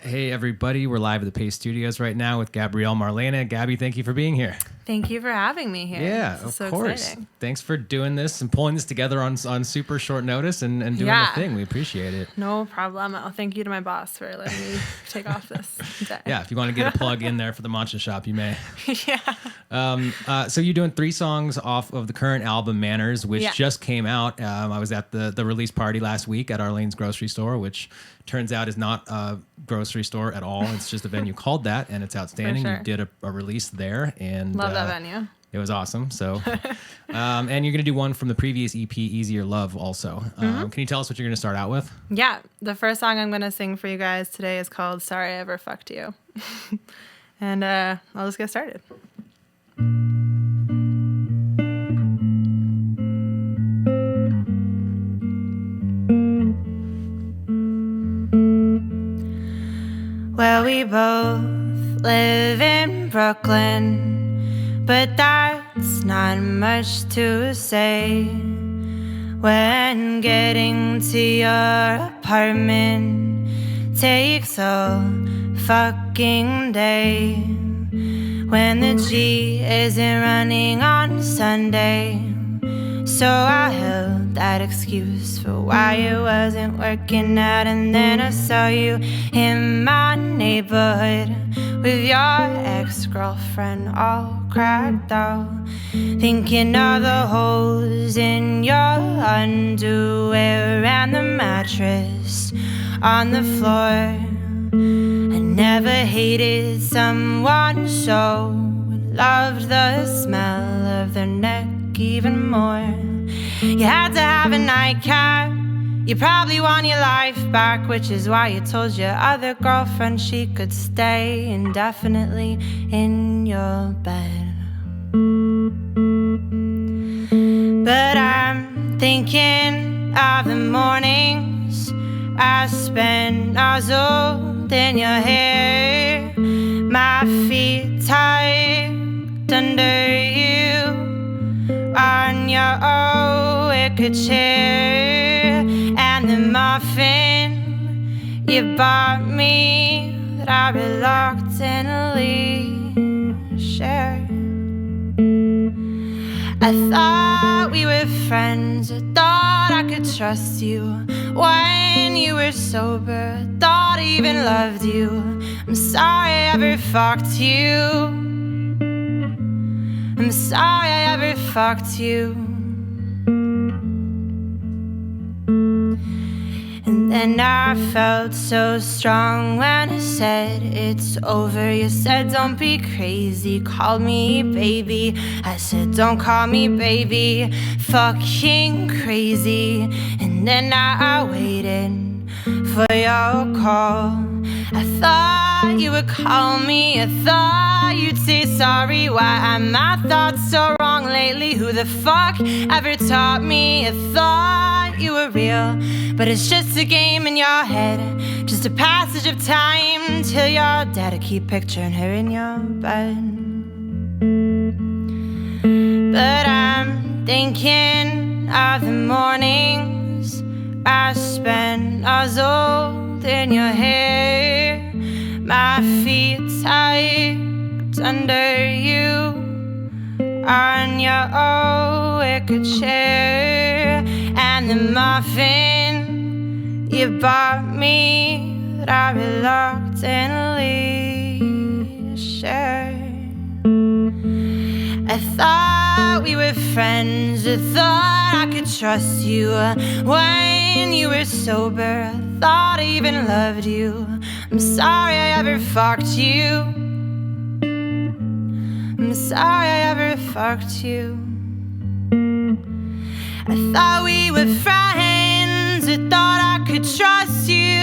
Hey, everybody. We're live at the Paste Studios right now with Gabrielle Marlena. Gabby, thank you for being here. Thank you for having me here. Yeah, this is of so course. Exciting. Thanks for doing this and pulling this together on super short notice and doing the thing. We appreciate it. No problem. Thank you to my boss for letting me take off this day. Yeah, if you want to get a plug in there for the Matcha Shop, you may. Yeah. So you're doing 3 songs off of the current album, Manners, which just came out. I was at the release party last week at Arlene's grocery store, which turns out is not a grocery store at all. It's just a venue called that, and it's outstanding. Sure. You did a release there. And love that venue. It was awesome. So, and you're going to do one from the previous EP, Easier Love, also. Can you tell us what you're going to start out with? Yeah. The first song I'm going to sing for you guys today is called Sorry I Ever Fucked You. And I'll just get started. Well, we both live in Brooklyn, but that's not much to say. When getting to your apartment takes a fucking day. When the G isn't running on Sunday. So I held that excuse for why it wasn't working out. And then I saw you in my neighborhood with your ex-girlfriend all cracked out, thinking of the holes in your underwear and the mattress on the floor. I never hated someone so, loved the smell of their neck even more. You had to have a nightcap. You probably want your life back, which is why you told your other girlfriend she could stay indefinitely in your bed. But I'm thinking of the mornings I spent nuzzled in your hair, my feet tucked under you on your wicker chair, and the muffin you bought me that I reluctantly shared. I thought we were friends, I thought I could trust you when you were sober, I thought I even loved you. I'm sorry I ever fucked you. I'm sorry I ever fucked you. And then I felt so strong when I said it's over. You said don't be crazy, call me baby. I said don't call me baby, fucking crazy. And then I waited for your call. I thought you would call me, I thought you'd say sorry. Why are my thoughts so wrong lately? Who the fuck ever taught me? I thought you were real, but it's just a game in your head, just a passage of time till you're dead. I keep picturing her in your bed. But I'm thinking of the mornings I spent nuzzled in your hair, my feet tucked under you on your wicker chair, and the muffin you bought me that I reluctantly shared. I thought we were friends, I thought I could trust you when you were sober, I thought I even loved you. I'm sorry I ever fucked you. I'm sorry I ever fucked you. I thought we were friends, I thought I could trust you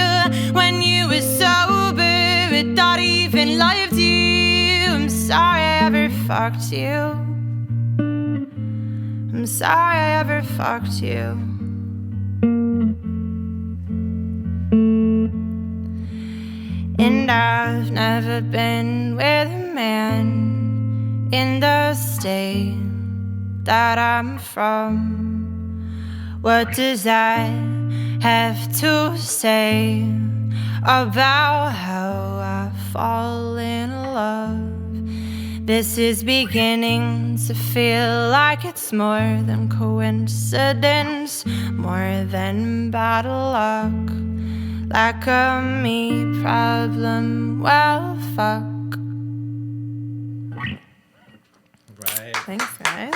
when you were sober, I thought I even loved you. I'm sorry I ever fucked you. I'm sorry I ever fucked you. And I've never been with a man in the state that I'm from. What does that have to say? about how I fall in love. This is beginning to feel like it's more than coincidence, more than bad luck, like a me problem. Well, fuck. Right. Thanks, guys.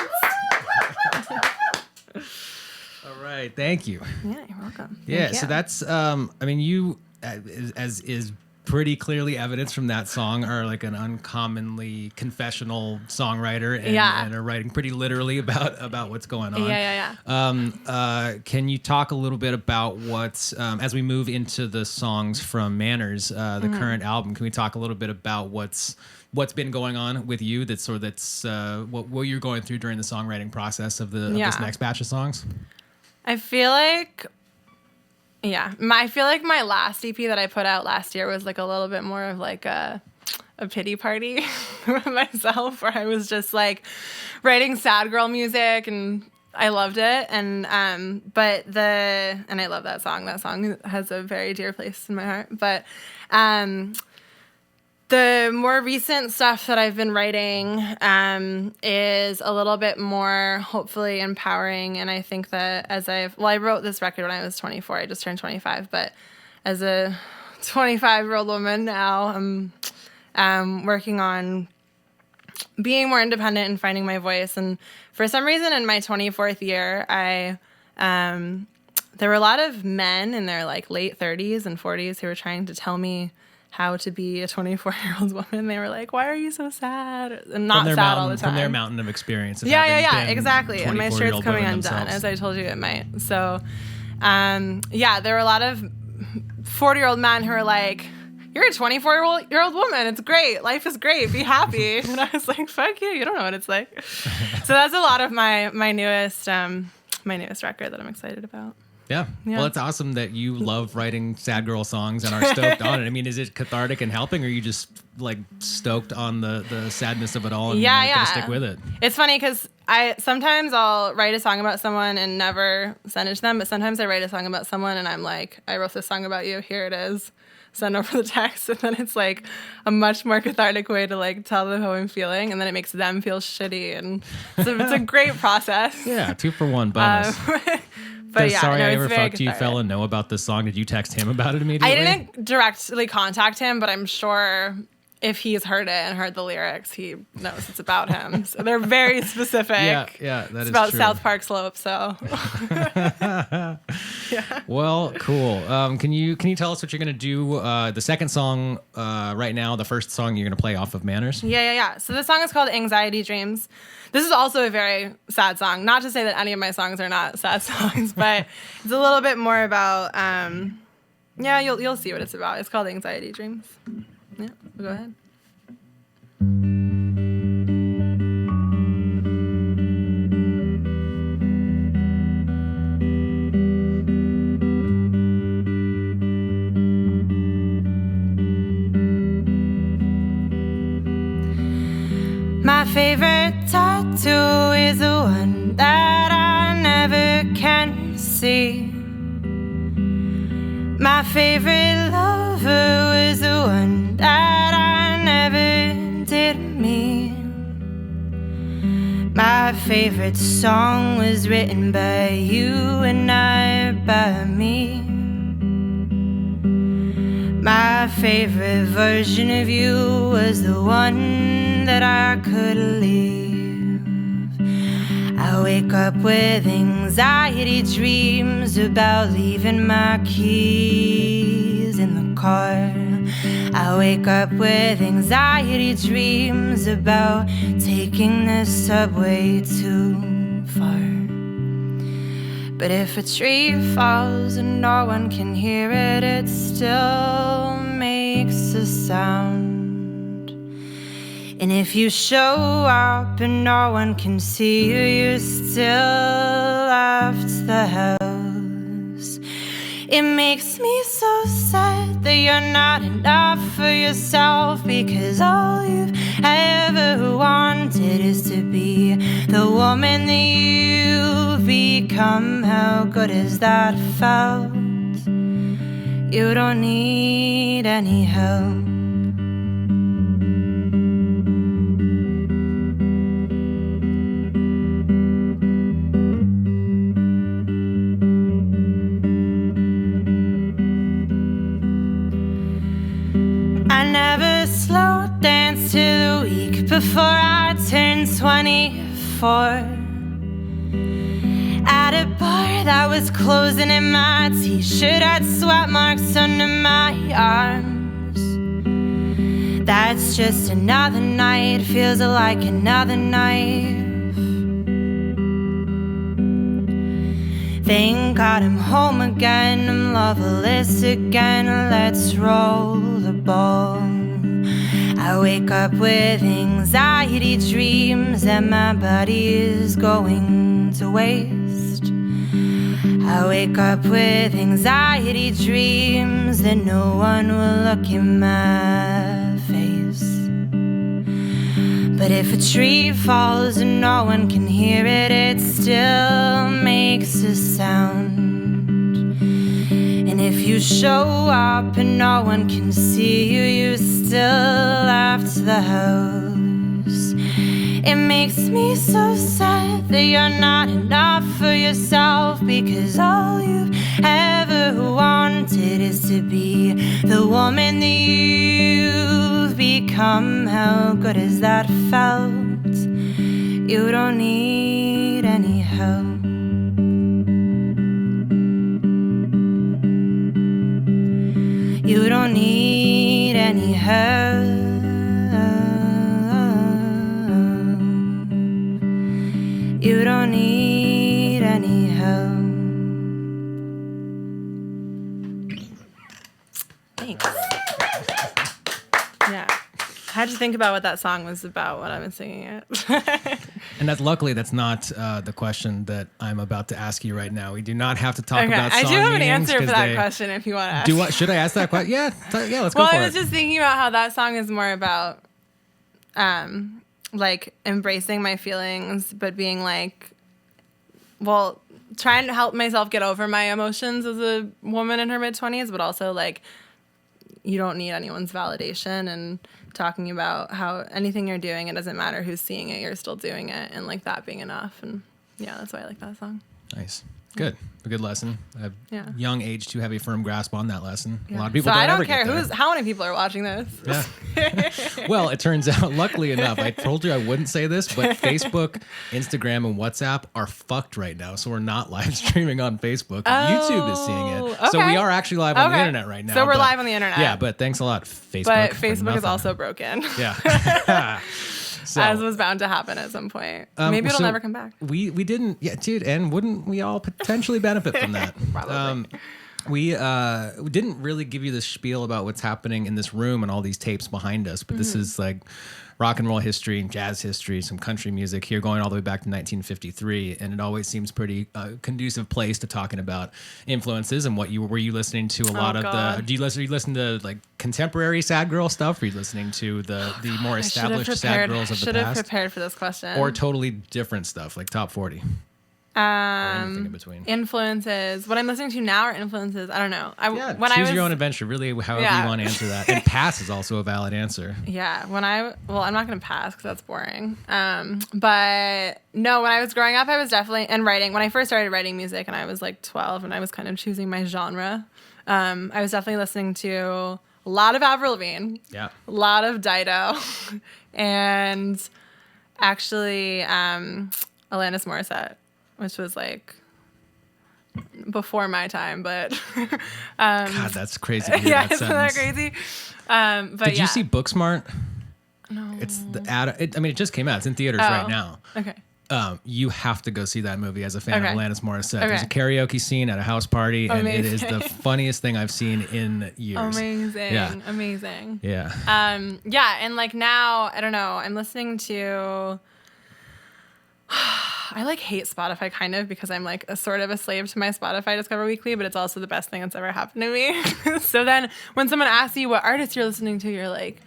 All right. Thank you. Yeah, you're welcome. Yeah. So that's, I mean, you, as is pretty clearly evidence from that song, are like an uncommonly confessional songwriter and are writing pretty literally about what's going on. Yeah. Can you talk a little bit about what's, as we move into the songs from Manners, the current album, can we talk a little bit about what's been going on with you that's what you're going through during the songwriting process of this next batch of songs? I feel like my last EP that I put out last year was like a little bit more of like a pity party for myself, where I was just like writing sad girl music, and I loved it. And and I love that song. That song has a very dear place in my heart. But the more recent stuff that I've been writing is a little bit more hopefully empowering. And I think that I wrote this record when I was 24. I just turned 25. But as a 25-year-old woman now, I'm working on being more independent and finding my voice. And for some reason in my 24th year, there were a lot of men in their like late 30s and 40s who were trying to tell me how to be a 24-year-old woman. They were like, why are you so sad? And not sad all the time. From their mountain of experience. Yeah, exactly. And my shirt's coming undone, as I told you it might. So, there were a lot of 40-year-old men who were like, you're a 24-year-old woman. It's great. Life is great. Be happy. And I was like, fuck you. You don't know what it's like. So that's a lot of my newest record that I'm excited about. Yeah. Well, it's awesome that you love writing sad girl songs and are stoked on it. I mean, is it cathartic and helping, or are you just like stoked on the sadness of it all and gonna stick with it? It's funny because sometimes I'll write a song about someone and never send it to them, but sometimes I write a song about someone and I'm like, I wrote this song about you. Here it is. Send over the text, and then it's like a much more cathartic way to like tell them how I'm feeling, and then it makes them feel shitty, and so it's a great process. Yeah, 2-for-1 bonus. But Sorry I Ever Fucked You fella know about this song? Did you text him about it immediately? I didn't directly contact him, but I'm sure if he's heard it and heard the lyrics, he knows it's about him. So they're very specific. Yeah, that is about true. South Park Slope, so. Well, cool. Can you tell us what you're going to do? The second song right now, the first song you're going to play off of Manners? Yeah. So this song is called Anxiety Dreams. This is also a very sad song. Not to say that any of my songs are not sad songs, but it's a little bit more about, you'll see what it's about. It's called Anxiety Dreams. Yeah, go ahead. My favorite tattoo is the one that I never can see. My favorite lover was the one that I never did meet. My favorite song was written by you and not by me. My favorite version of you was the one that I could leave. I wake up with anxiety dreams about leaving my keys in the car. I wake up with anxiety dreams about taking the subway too far. But if a tree falls and no one can hear it, it still makes a sound. And if you show up and no one can see you, you're still left the house. It makes me so sad that you're not enough for yourself, because all you've ever wanted is to be the woman that you've become. How good has that felt? You don't need any help. I never slow danced to the week before I turned 24. At a bar that was closing in my t-shirt had sweat marks under my arms. That's just another night, feels like another knife. Thank God I'm home again, I'm loveless again, let's roll the ball. I wake up with anxiety dreams that my body is going to waste. I wake up with anxiety dreams that no one will look in my face. But if a tree falls and no one can hear it, it still makes a sound. And if you show up and no one can see you, you still left the house. It makes me so sad that you're not enough for yourself, because all you've ever wanted is to be the woman that you've become. How good has that felt? You don't need any help. You don't need any help. You don't need any help. Thanks. Yeah. I had to think about what that song was about when I was singing it. And luckily that's not the question that I'm about to ask you right now. We do not have to talk about song I do have an meanings, answer for that question if you want to ask. Should I ask that question? Yeah, let's go for it. Well, I was just thinking about how that song is more about like embracing my feelings, but being like, well, trying to help myself get over my emotions as a woman in her mid-20s, but also like you don't need anyone's validation, and talking about how anything you're doing, it doesn't matter who's seeing it, you're still doing it, and like that being enough. And yeah, that's why I like that song. Nice. Good. A good lesson. A young age to have a firm grasp on that lesson. Yeah. A lot of people so don't I don't ever care get there. how many people are watching this. Yeah. Well, it turns out, luckily enough, I told you I wouldn't say this, but Facebook, Instagram, and WhatsApp are fucked right now. So we're not live streaming on Facebook. YouTube is seeing it. Okay. So we are actually live on the internet right now. So we're live on the internet. Yeah, but thanks a lot, Facebook. But Facebook is also broken. Yeah. So, as was bound to happen at some point. Maybe it'll never come back. We didn't, yeah, dude, and wouldn't we all potentially benefit from that? Probably. We didn't really give you the spiel about what's happening in this room and all these tapes behind us, but this is like rock and roll history and jazz history, some country music here going all the way back to 1953, and it always seems pretty conducive place to talking about influences and what were you listening to a lot of the. Do you listen to like contemporary sad girl stuff? Or are you listening to the more established sad girls of the past? Should have prepared for this question. Or totally different stuff like top 40. Or anything in between. Influences. What I'm listening to now are influences. I don't know. Choose your own adventure. Really, however you want to answer that. And pass is also a valid answer. Yeah. I'm not going to pass because that's boring. But no, when I was growing up, I was definitely and writing. When I first started writing music, and I was like 12, and I was kind of choosing my genre. I was definitely listening to a lot of Avril Lavigne. Yeah. A lot of Dido, and actually Alanis Morissette, which was like before my time, but God, that's crazy. To hear yeah, that isn't that crazy? But did you see Booksmart? No, it's the ad. It just came out. It's in theaters right now. Okay. You have to go see that movie as a fan of Alanis Morissette. Okay. There's a karaoke scene at a house party, and it is the funniest thing I've seen in years. Amazing. Yeah. Amazing. Yeah. And like now, I don't know, I'm listening to I like hate Spotify kind of because I'm like a sort of a slave to my Spotify Discover Weekly, but it's also the best thing that's ever happened to me. So then when someone asks you what artist you're listening to, you're like,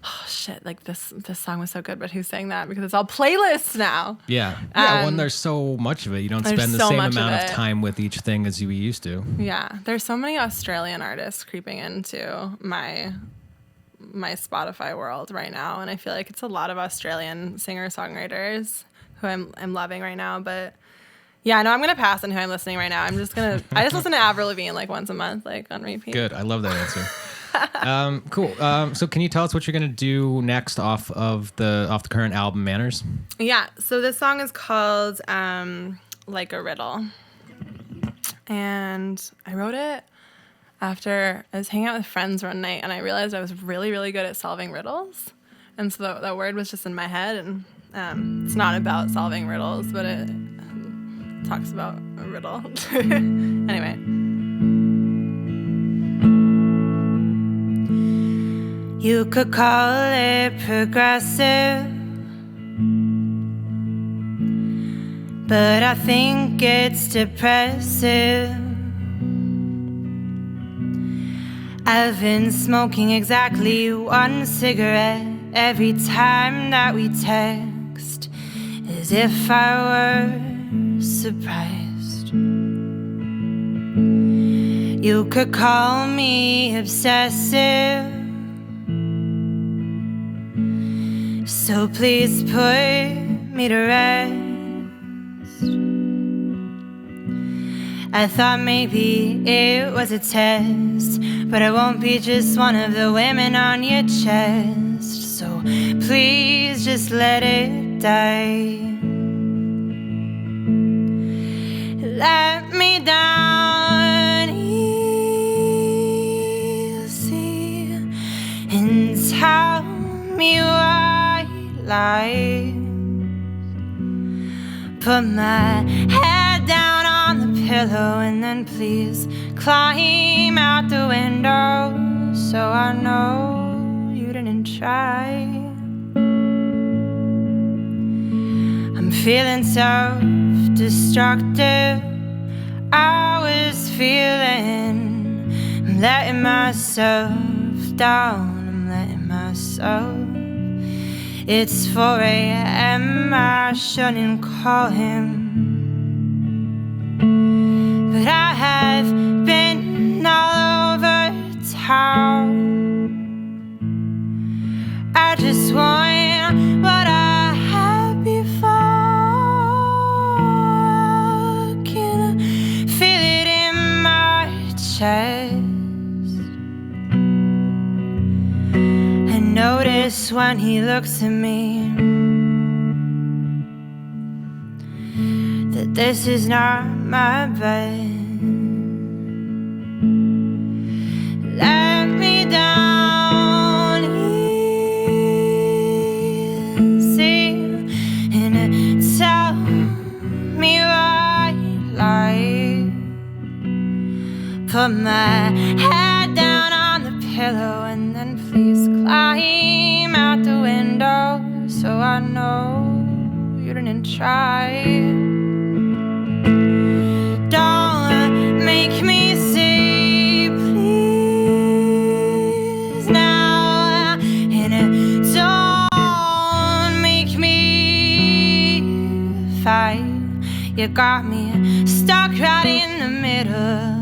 oh, shit, like this song was so good, but who sang that? Because it's all playlists now. Yeah. When there's so much of it, you don't spend the so same much amount of of it. time with each thing as you used to. Yeah. There's so many Australian artists creeping into my Spotify world right now, and I feel like it's a lot of Australian singer-songwriters who I'm loving right now, but yeah, no, I'm gonna pass on who I'm listening right now. I just listen to Avril Lavigne like once a month, like on repeat. Good. I love that answer. Cool. So can you tell us what you're going to do next off the current album Manners? Yeah. So this song is called Like a Riddle. And I wrote it after I was hanging out with friends one night, and I realized I was really, really good at solving riddles. And so that word was just in my head, and it's not about solving riddles, but it talks about a riddle. Anyway. You could call it progressive, but I think it's depressive. I've been smoking exactly one cigarette every time that we text, as if I were surprised. You could call me obsessive, so please put me to rest. I thought maybe it was a test, but I won't be just one of the women on your chest. So please just let it die. Let me down easy and tell me why lies. Put my head down on the pillow and then please climb out the window, so I know you didn't try. I'm feeling self-destructive. I was feeling I'm letting myself down. I'm letting myself. It's 4 a.m. I shouldn't call him, but I have been all over town. I just want what I had before. Can I feel it in my chest? I notice when he looks at me that this is not my bed. Let me down easy and tell me why lie. Put my head down on the pillow and then please climb out the window, so I know you didn't try. Don't make me say please now, and don't make me fight. You got me stuck right in the middle.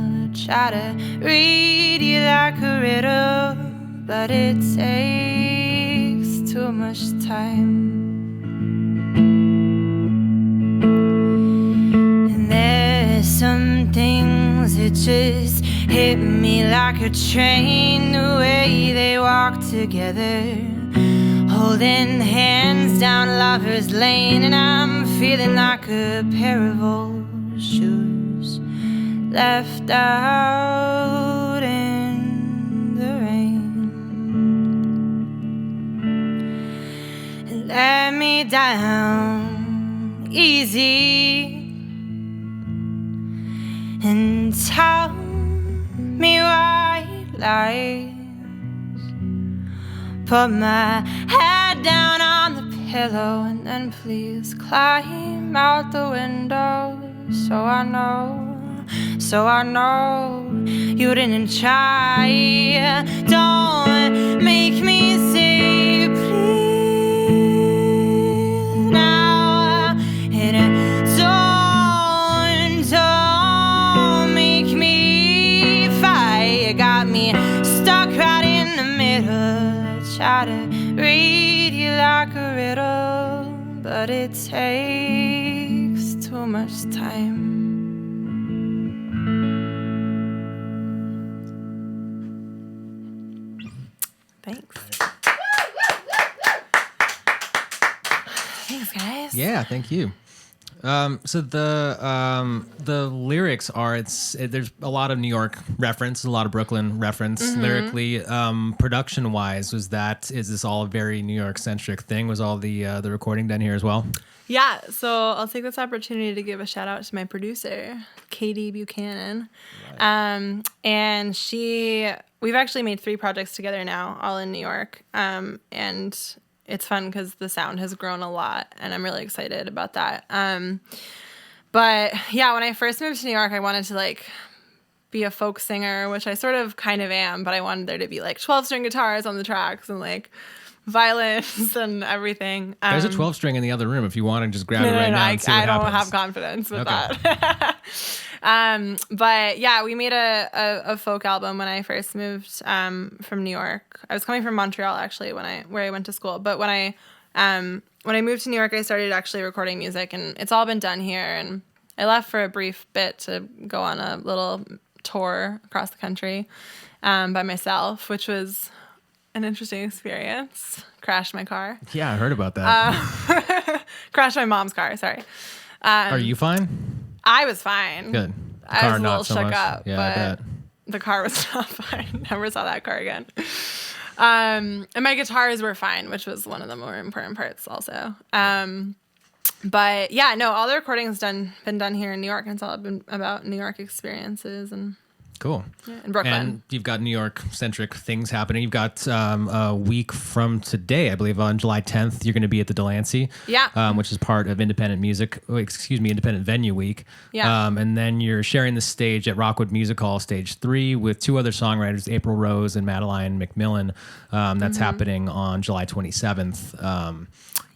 Try to read you like a riddle, but it takes too much time. Some things that just hit me like a train, the way they walk together, holding hands down Lover's Lane, and I'm feeling like a pair of old shoes left out in the rain. Let me down easy and tell me why lies. Put my head down on the pillow and then please climb out the window, so I know you didn't try. Don't make me say please Untitled Chapter. Read you like a riddle, but it takes too much time. Thanks. Thanks, guys. Yeah, thank you. So the lyrics are there's a lot of New York reference, a lot of Brooklyn reference lyrically. Production wise, is this all a very New York centric thing? Was all the recording done here as well? Yeah, so I'll take this opportunity to give a shout out to my producer, Katie Buchanan. Right. And we've actually made 3 projects together now, all in New York. And it's fun because the sound has grown a lot, and I'm really excited about that. But yeah, when I first moved to New York, I wanted to like be a folk singer, which I sort of kind of am, but I wanted there to be like 12-string guitars on the tracks and like violins and everything. There's a 12-string in the other room if you want to just grab it right now and see what I don't happens. have confidence with that. But yeah, we made a folk album when I first moved from New York. I was coming from Montreal actually where I went to school. But when I moved to New York, I started actually recording music, and it's all been done here. And I left for a brief bit to go on a little tour across the country by myself, which was an interesting experience. Crashed my car. Yeah, I heard about that. Crashed my mom's car, sorry. Are you fine? I was fine. Good. The I car was a little not so shook much. up, Yeah, I bet. but the car was not fine. Never saw that car again. And my guitars were fine, which was one of the more important parts also. But yeah, no, all the recording's been done here in New York, and it's all been about New York experiences and Cool. Yeah, in Brooklyn. And you've got New York-centric things happening. You've got a week from today, I believe, on July 10th, you're going to be at the Delancey, which is part of Independent Venue Week. Yeah. And then you're sharing the stage at Rockwood Music Hall, Stage 3, with 2 other songwriters, April Rose and Madeline McMillan. That's happening on July 27th.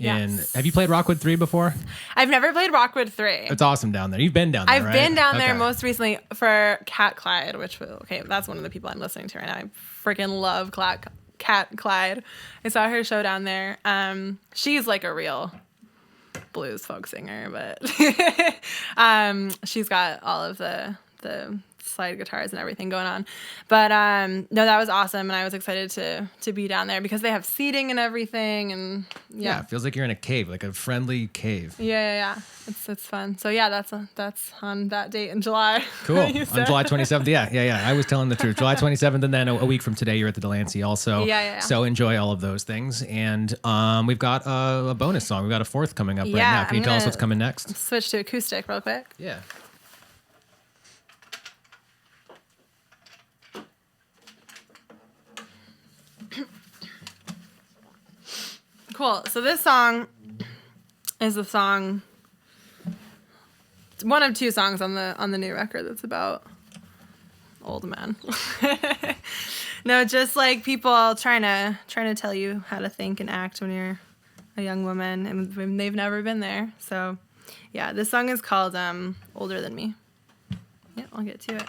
Yes. Have you played Rockwood 3 before? I've never played Rockwood 3. It's awesome down there. You've been down there, I've right? been down there Okay. most recently for Cat Clyde, that's one of the people I'm listening to right now. I freaking love Cat Clyde. I saw her show down there. She's like a real blues folk singer, but she's got all of the slide guitars and everything going on. But no, that was awesome, and I was excited to be down there because they have seating and everything, and Yeah, it feels like you're in a cave, like a friendly cave. Yeah. It's fun. So yeah, that's on that date in July. Cool. On July 27th. Yeah. I was telling the truth. July 27th, and then a week from today, you're at the Delancey also. Yeah. So enjoy all of those things. And we've got a bonus song. We've got a 4th coming up right now. Can you tell us what's coming next? Switch to acoustic real quick. Yeah. Cool. So this song is one of 2 songs on the new record that's about old men. No, just like people trying to tell you how to think and act when you're a young woman and when they've never been there. So yeah, this song is called Older Than Me. Yeah, I'll get to it.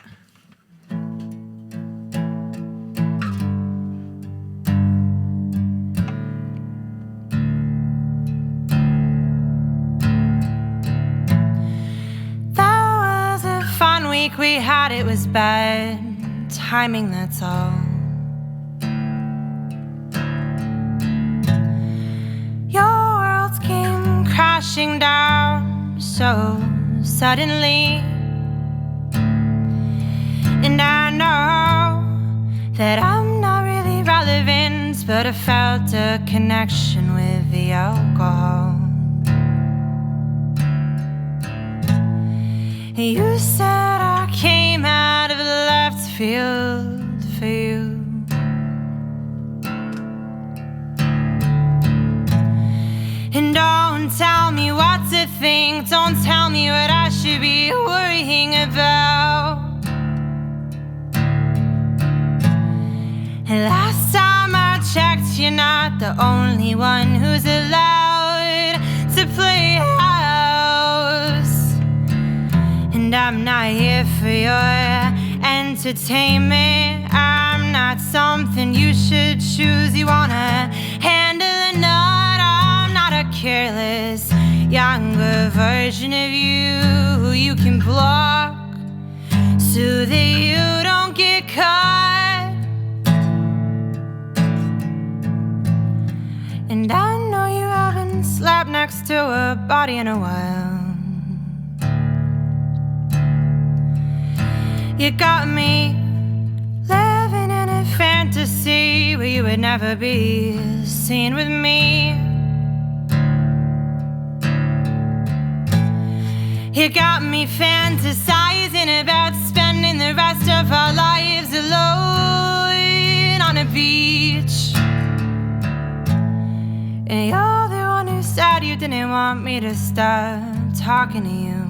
Week we had, it was bad timing, that's all. Your world came crashing down so suddenly, and I know that I'm not really relevant, but I felt a connection with the alcohol. You said I came out of left field for you. And don't tell me what to think, don't tell me what I should be worrying about. And last time I checked, you're not the only one who's allowed to play house. And I'm not here for your entertainment. I'm not something you should choose. You wanna handle a nut. I'm not a careless younger version of you who you can block so that you don't get caught. And I know you haven't slept next to a body in a while. You got me living in a fantasy where you would never be seen with me. You got me fantasizing about spending the rest of our lives alone on a beach. And you're the one who said you didn't want me to stop talking to you.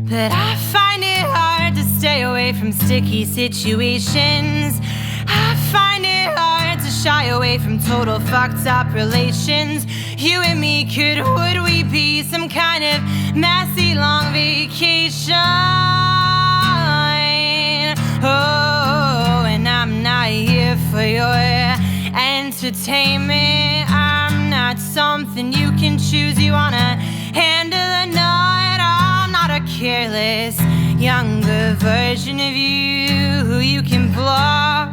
But I find it hard to stay away from sticky situations. I find it hard to shy away from total fucked up relations. You and me would we be some kind of messy long vacation? Oh, and I'm not here for your entertainment. I'm not something you can choose. You wanna handle a nut. I'm not a careless younger version of you who you can block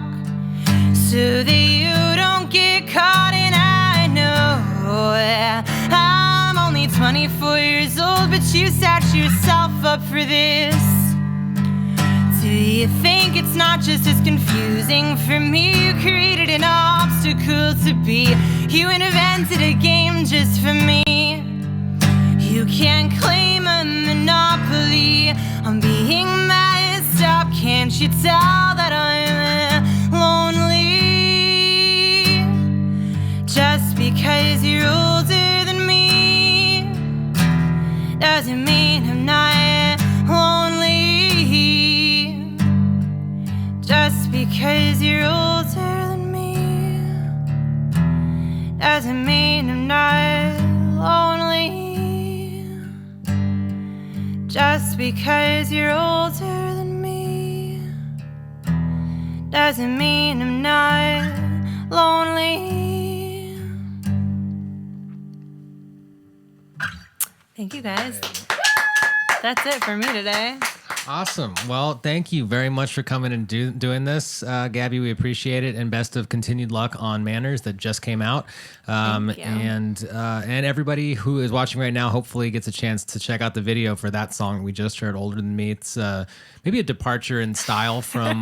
so that you don't get caught. And I know I'm only 24 years old, but you set yourself up for this. Do you think it's not just as confusing for me? You created an obstacle to be. You invented a game just for me. You can't claim a monopoly on being messed up. Can't you tell that I'm lonely? Just because you're older than me doesn't mean I'm not lonely. Just because you're older than me doesn't mean I'm not lonely. Just because you're older than me doesn't mean I'm not lonely. Thank you guys. That's it for me today. Awesome. Well, thank you very much for coming and doing this, Gabby. We appreciate it, and best of continued luck on Manners that just came out. Thank you. And everybody who is watching right now hopefully gets a chance to check out the video for that song we just heard, "Older Than Me." It's maybe a departure in style from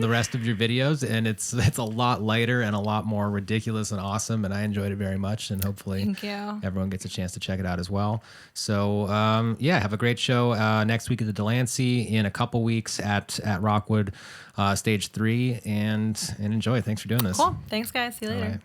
the rest of your videos, and it's a lot lighter and a lot more ridiculous and awesome. And I enjoyed it very much, and hopefully Thank you. everyone gets a chance to check it out as well. So yeah, have a great show next week at the Delancey, in a couple weeks at Rockwood Stage 3, and enjoy. Thanks for doing this. Cool. Thanks, guys. See you later. All right.